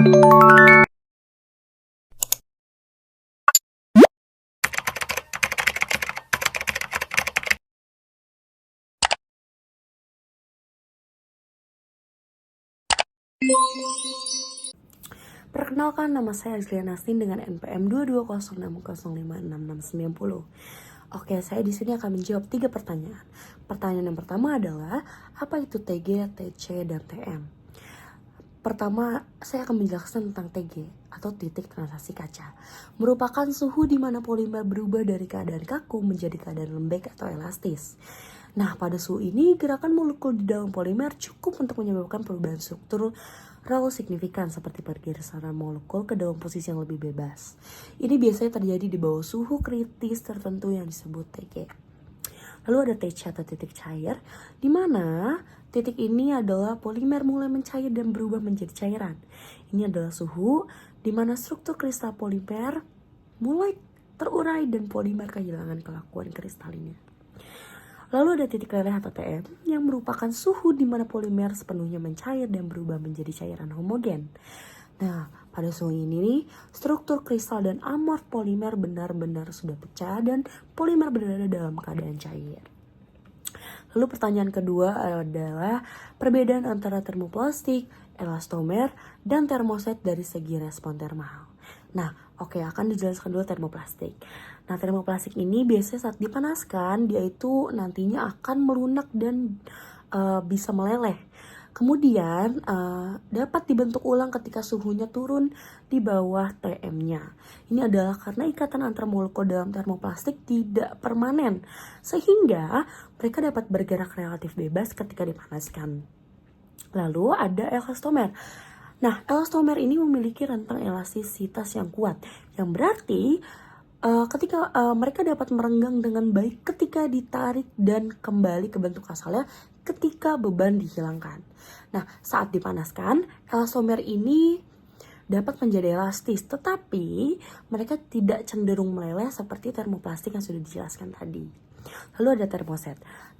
Perkenalkan, nama saya Azlia Nastin dengan NPM 22060566690. Oke, saya di sini akan menjawab 3 pertanyaan. Pertanyaan yang pertama adalah, apa itu TG, TC, dan TM? Pertama, saya akan menjelaskan tentang TG atau titik transaksi kaca. Merupakan suhu di mana polimer berubah dari keadaan kaku menjadi keadaan lembek atau elastis. Nah, pada suhu ini gerakan molekul di dalam polimer cukup untuk menyebabkan perubahan struktur signifikan seperti pergerakan molekul ke dalam posisi yang lebih bebas. Ini biasanya terjadi di bawah suhu kritis tertentu yang disebut TG. Lalu ada TC atau titik cair, di mana titik ini adalah polimer mulai mencair dan berubah menjadi cairan. Ini adalah suhu di mana struktur kristal polimer mulai terurai dan polimer kehilangan kelakuan kristalinnya. Lalu ada titik leleh atau TM yang merupakan suhu di mana polimer sepenuhnya mencair dan berubah menjadi cairan homogen. Nah, pada suhu ini nih, struktur kristal dan amorf polimer benar-benar sudah pecah dan polimer berada dalam keadaan cair. Lalu pertanyaan kedua adalah perbedaan antara termoplastik, elastomer, dan termoset dari segi respon termal. Nah, oke, akan dijelaskan dulu termoplastik. Nah, termoplastik ini biasanya saat dipanaskan, dia itu nantinya akan melunak dan bisa meleleh. Kemudian dapat dibentuk ulang ketika suhunya turun di bawah TM-nya. Ini adalah karena ikatan antar molekul dalam termoplastik tidak permanen, sehingga mereka dapat bergerak relatif bebas ketika dipanaskan. Lalu ada elastomer. Nah, elastomer ini memiliki rentang elastisitas yang kuat, yang berarti ketika mereka dapat merenggang dengan baik ketika ditarik dan kembali ke bentuk asalnya ketika beban dihilangkan. Nah, saat dipanaskan, elastomer ini dapat menjadi elastis, tetapi mereka tidak cenderung meleleh seperti termoplastik yang sudah dijelaskan tadi. Lalu ada termoset.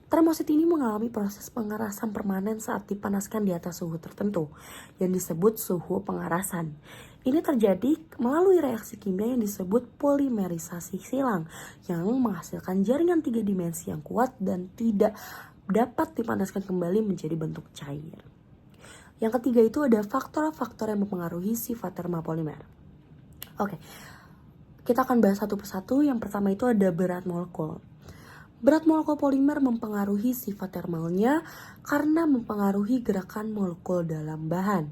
Termoset ini mengalami proses pengerasan permanen saat dipanaskan di atas suhu tertentu, yang disebut suhu pengerasan. Ini terjadi melalui reaksi kimia yang disebut polimerisasi silang, yang menghasilkan jaringan 3 dimensi yang kuat dan tidak dapat dipanaskan kembali menjadi bentuk cair. Yang ketiga itu ada faktor-faktor yang mempengaruhi sifat termopolimer. Oke, kita akan bahas satu persatu. Yang pertama itu ada berat molekul. Berat molekul polimer mempengaruhi sifat termalnya karena mempengaruhi gerakan molekul dalam bahan.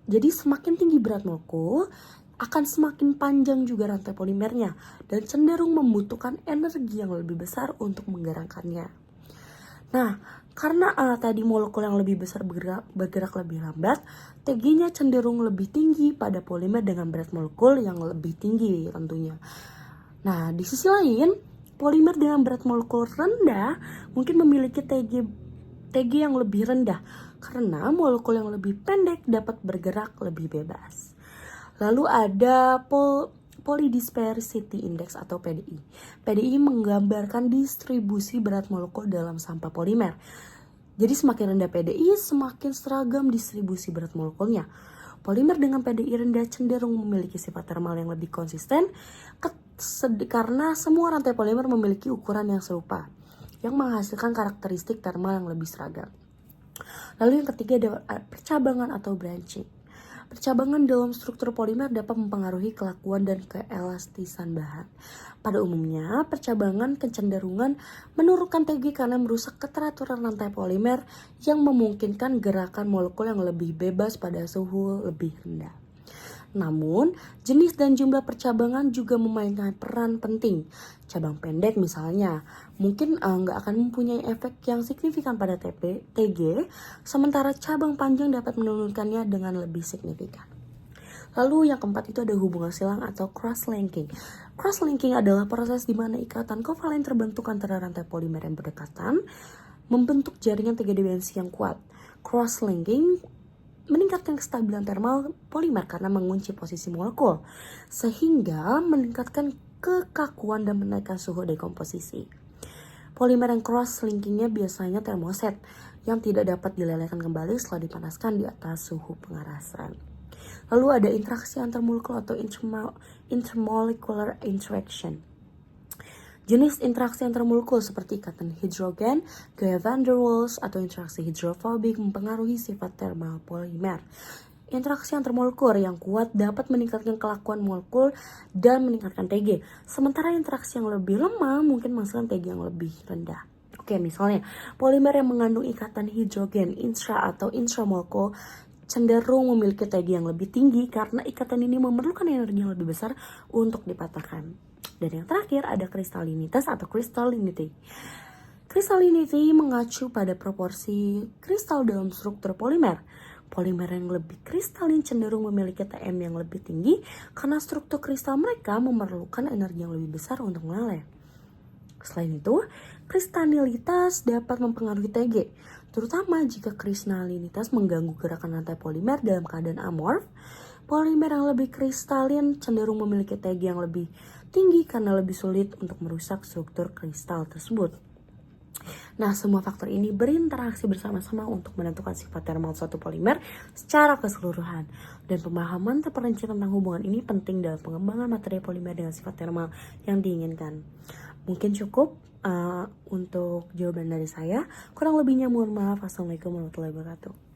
Jadi semakin tinggi berat molekul, akan semakin panjang juga rantai polimernya dan cenderung membutuhkan energi yang lebih besar untuk menggerakkannya. Nah, karena tadi molekul yang lebih besar bergerak lebih lambat, TG-nya cenderung lebih tinggi pada polimer dengan berat molekul yang lebih tinggi tentunya. Nah, di sisi lain, polimer dengan berat molekul rendah mungkin memiliki TG yang lebih rendah karena molekul yang lebih pendek dapat bergerak lebih bebas. Lalu ada Polydispersity Index atau PDI. PDI menggambarkan distribusi berat molekul dalam sampah polimer. Jadi semakin rendah PDI, semakin seragam distribusi berat molekulnya. Polimer dengan PDI rendah cenderung memiliki sifat termal yang lebih konsisten karena semua rantai polimer memiliki ukuran yang serupa, yang menghasilkan karakteristik termal yang lebih seragam. Lalu yang ketiga ada percabangan atau branching. Percabangan dalam struktur polimer dapat mempengaruhi kelakuan dan keelastisan bahan. Pada umumnya, percabangan kecenderungan menurunkan TG karena merusak keteraturan rantai polimer yang memungkinkan gerakan molekul yang lebih bebas pada suhu lebih rendah. Namun, jenis dan jumlah percabangan juga memainkan peran penting. Cabang pendek misalnya, mungkin nggak akan mempunyai efek yang signifikan pada TG, sementara cabang panjang dapat menurunkannya dengan lebih signifikan. Lalu yang keempat itu ada hubungan silang atau cross-linking. Cross-linking adalah proses di mana ikatan kovalen terbentuk antara rantai polimer yang berdekatan, membentuk jaringan 3 dimensi yang kuat. Cross-linking meningkatkan kestabilan termal polimer karena mengunci posisi molekul, sehingga meningkatkan kekakuan dan menaikkan suhu dekomposisi. Polimer yang cross-linkingnya biasanya termoset, yang tidak dapat dilelehkan kembali setelah dipanaskan di atas suhu pengerasan. Lalu ada interaksi antar molekul atau intermolecular interaction. Jenis interaksi antar molekul seperti ikatan hidrogen, gaya van der Waals, atau interaksi hidrofobik mempengaruhi sifat termal polimer. Interaksi antar molekul yang kuat dapat meningkatkan kelakuan molekul dan meningkatkan TG. Sementara interaksi yang lebih lemah mungkin menghasilkan TG yang lebih rendah. Oke, misalnya polimer yang mengandung ikatan hidrogen intra atau intramolekul cenderung memiliki TG yang lebih tinggi karena ikatan ini memerlukan energi yang lebih besar untuk dipatahkan. Dan yang terakhir ada kristalinitas atau crystallinity. Crystallinity mengacu pada proporsi kristal dalam struktur polimer. Polimer yang lebih kristalin cenderung memiliki TM yang lebih tinggi karena struktur kristal mereka memerlukan energi yang lebih besar untuk meleleh. Selain itu, kristalinitas dapat mempengaruhi TG, terutama jika kristalinitas mengganggu gerakan rantai polimer dalam keadaan amorf. Polimer yang lebih kristalin cenderung memiliki TG yang lebih tinggi karena lebih sulit untuk merusak struktur kristal tersebut. Nah, semua faktor ini berinteraksi bersama-sama untuk menentukan sifat termal suatu polimer secara keseluruhan. Dan pemahaman terperinci tentang hubungan ini penting dalam pengembangan materi polimer dengan sifat termal yang diinginkan. Mungkin cukup untuk jawaban dari saya. Kurang lebihnya mohon maaf. Assalamualaikum warahmatullahi wabarakatuh.